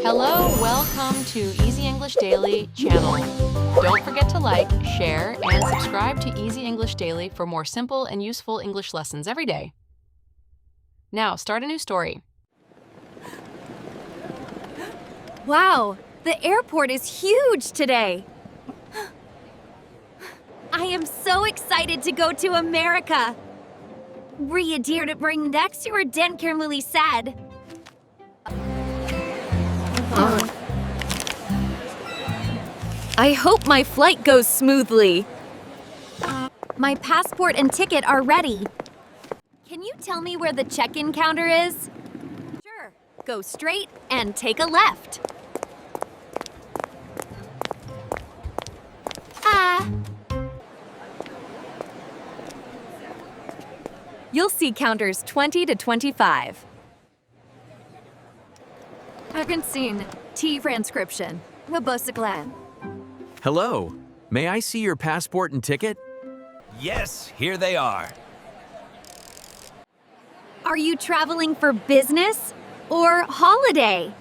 Hello, welcome to Easy English Daily channel. Don't forget to like, share, and subscribe to Easy English Daily for more simple and useful English lessons every day. Now, start a new story. Wow, the airport is huge today. I am so excited to go to America. Ria dear to bring next your den Kimberly said. I hope my flight goes smoothly. My passport and ticket are ready. Can you tell me where the check-in counter is? Sure. Go straight and take a left. You'll see counters 20 to 25. Hagensin, T transcription. Wabosaglan. Hello, may I see your passport and ticket? Yes, here they are. Are you traveling for business or holiday?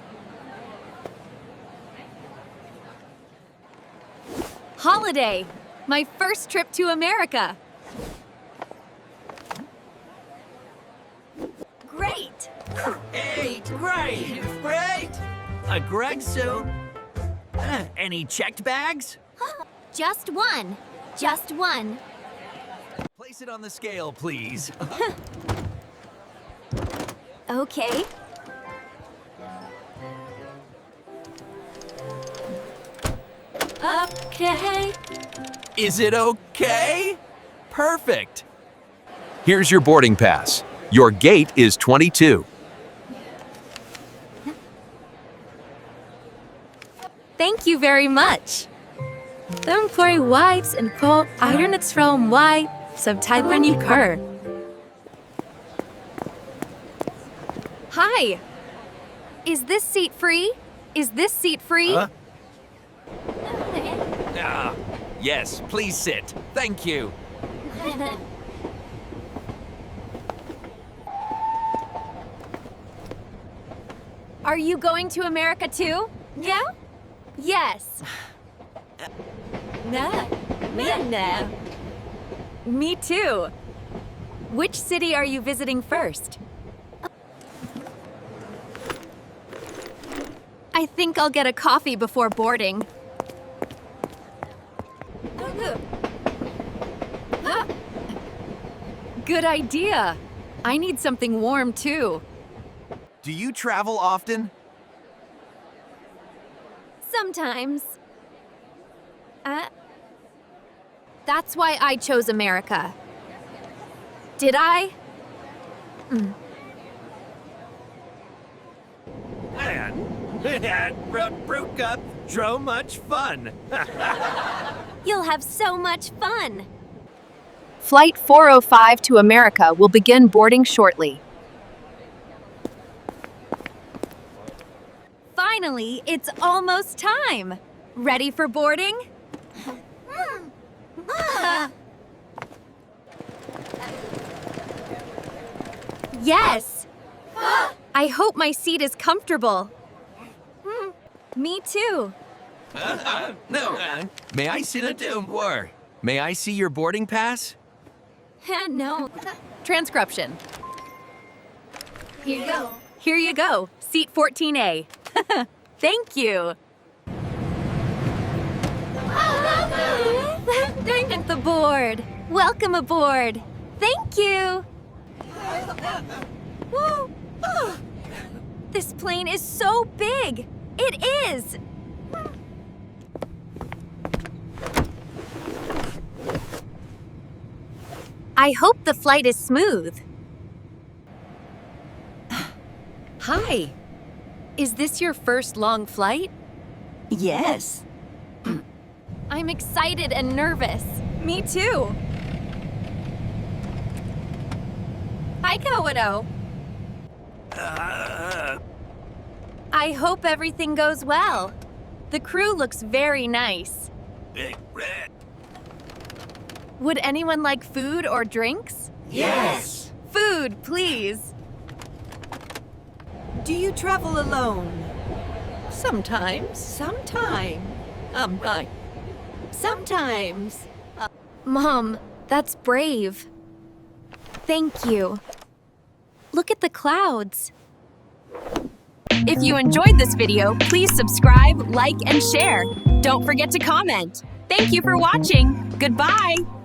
Holiday, my first trip to America. Great! Great! A Greg suit? Any checked bags? Just one. Place it on the scale, please. Okay. Okay. Is it okay? Perfect. Here's your boarding pass. Your gate is 22. Thank you very much. The employee wipes and pull iron its from wipe, subtype when you cur. Hi. Is this seat free? Huh? Yes, please sit. Thank you. Are you going to America too? Yeah? Yes. No. Me too. Which city are you visiting first? I think I'll get a coffee before boarding. Good idea. I need something warm too. Do you travel often? Sometimes. That's why I chose America. Did I? Broke up. So much fun. You'll have so much fun. Flight 405 to America will begin boarding shortly. Finally, it's almost time. Ready for boarding? Yes. I hope my seat is comfortable. Me too. No. May I sit at or may I see your boarding pass? No. Transcription. Here you go. Seat 14A. Thank you. At the board. Welcome aboard. Thank you. Whoa. This plane is so big. It is. I hope the flight is smooth. Hi. Is this your first long flight? Yes. I'm excited and nervous. Me too. Hi, Kawado. I hope everything goes well. The crew looks very nice. Would anyone like food or drinks? Yes. Food, please. Do you travel alone? Sometimes. Sometimes. Mom, that's brave. Thank you. Look at the clouds. If you enjoyed this video, please subscribe, like, and share. Don't forget to comment. Thank you for watching. Goodbye.